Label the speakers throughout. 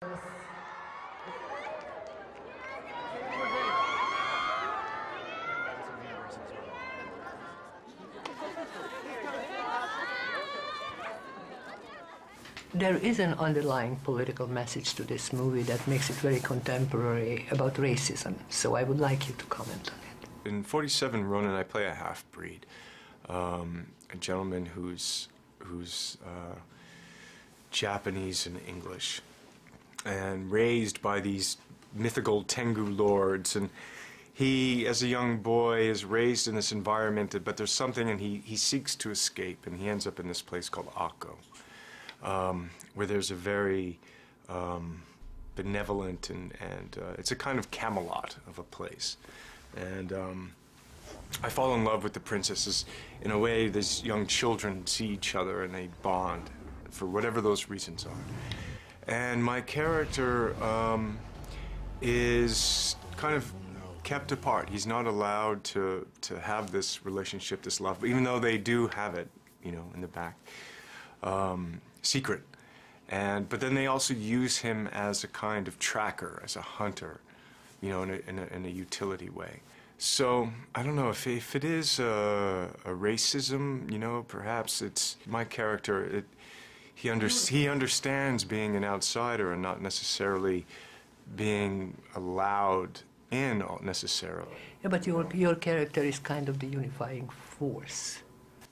Speaker 1: There is an underlying political message to this movie that makes it very contemporary about racism, so I would like you to comment on it.
Speaker 2: In 47 Ronin, I play a half-breed, a gentleman who's Japanese and English, and raised by these mythical Tengu lords. And he, as a young boy, is raised in this environment, but there's something, and he seeks to escape, and he ends up in this place called Akko, where there's a very benevolent and it's a kind of Camelot of a place. And I fall in love with the princesses. In a way, these young children see each other and they bond for whatever those reasons are. And my character is kind of kept apart. He's not allowed to have this relationship, this love, even though they do have it, you know, in the back, secret. But then they also use him as a kind of tracker, as a hunter, you know, in a utility way. So I don't know if it is a racism, you know, perhaps it's my character. He understands being an outsider and not necessarily being allowed in necessarily.
Speaker 1: Yeah, but your character is kind of the unifying force.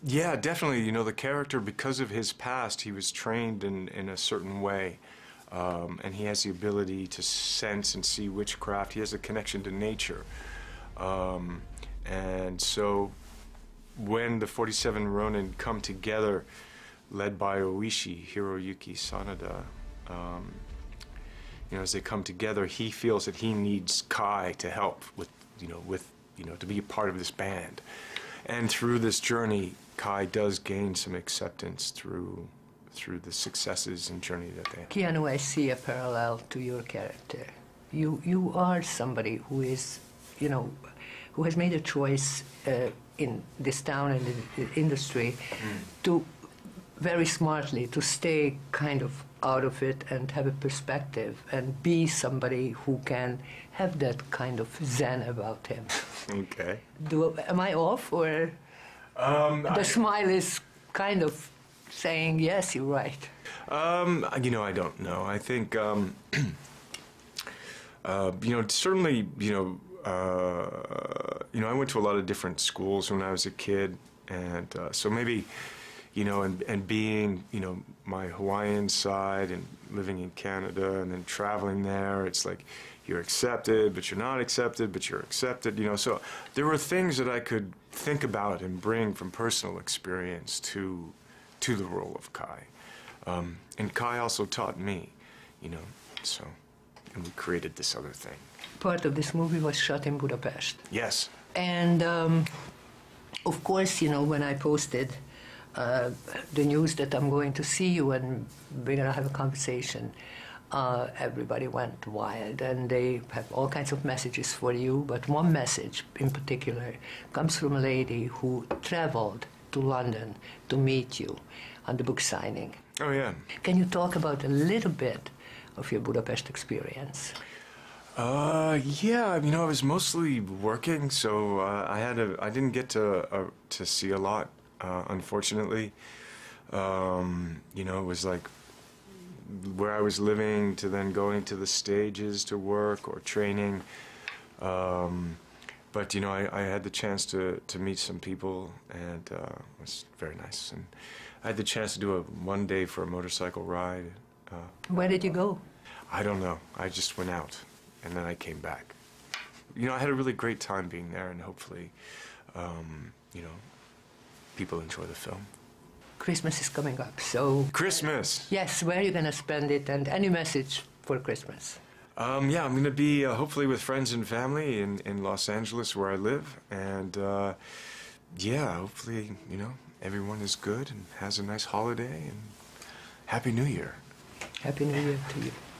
Speaker 2: Yeah, definitely. You know, the character, because of his past, he was trained in a certain way, and he has the ability to sense and see witchcraft. He has a connection to nature. And so when the 47 Ronin come together, led by Oishi, Hiroyuki Sanada, you know, as they come together, he feels that he needs Kai to help with, to be a part of this band. And through this journey, Kai does gain some acceptance through the successes and journey that they have.
Speaker 1: Keanu, I see a parallel to your character. You are somebody who is, you know, who has made a choice in this town and in the industry to very smartly to stay kind of out of it and have a perspective and be somebody who can have that kind of zen about him.
Speaker 2: Okay.
Speaker 1: Am I off, or the smile is kind of saying, yes, you're right?
Speaker 2: You know, I don't know. I think, you know, certainly, I went to a lot of different schools when I was a kid, and so maybe, you know, and being, you know, my Hawaiian side and living in Canada and then traveling there, it's like you're accepted, but you're not accepted, but you're accepted, you know. So there were things that I could think about and bring from personal experience to the role of Kai. And Kai also taught me, you know, so, and we created this other thing.
Speaker 1: Part of this movie was shot in Budapest.
Speaker 2: Yes.
Speaker 1: And of course, you know, when I posted the news that I'm going to see you and we're going to have a conversation, everybody went wild, and they have all kinds of messages for you, but one message in particular comes from a lady who traveled to London to meet you on the book signing.
Speaker 2: Oh, yeah.
Speaker 1: Can you talk about a little bit of your Budapest experience?
Speaker 2: Yeah, you know, I was mostly working, so I didn't get to see a lot, unfortunately. You know, it was like where I was living to then going to the stages to work or training. But, you know, I had the chance to meet some people, and it was very nice. And I had the chance to do one day for a motorcycle ride.
Speaker 1: Where did you go?
Speaker 2: I don't know. I just went out, and then I came back. You know, I had a really great time being there, and hopefully, you know, people enjoy the film.
Speaker 1: Christmas is coming up, so...
Speaker 2: Christmas!
Speaker 1: Yes, where are you going to spend it, and any message for Christmas?
Speaker 2: Yeah, I'm going to be hopefully with friends and family in Los Angeles, where I live, and yeah, hopefully, you know, everyone is good and has a nice holiday, and Happy New Year.
Speaker 1: Happy New Year to you.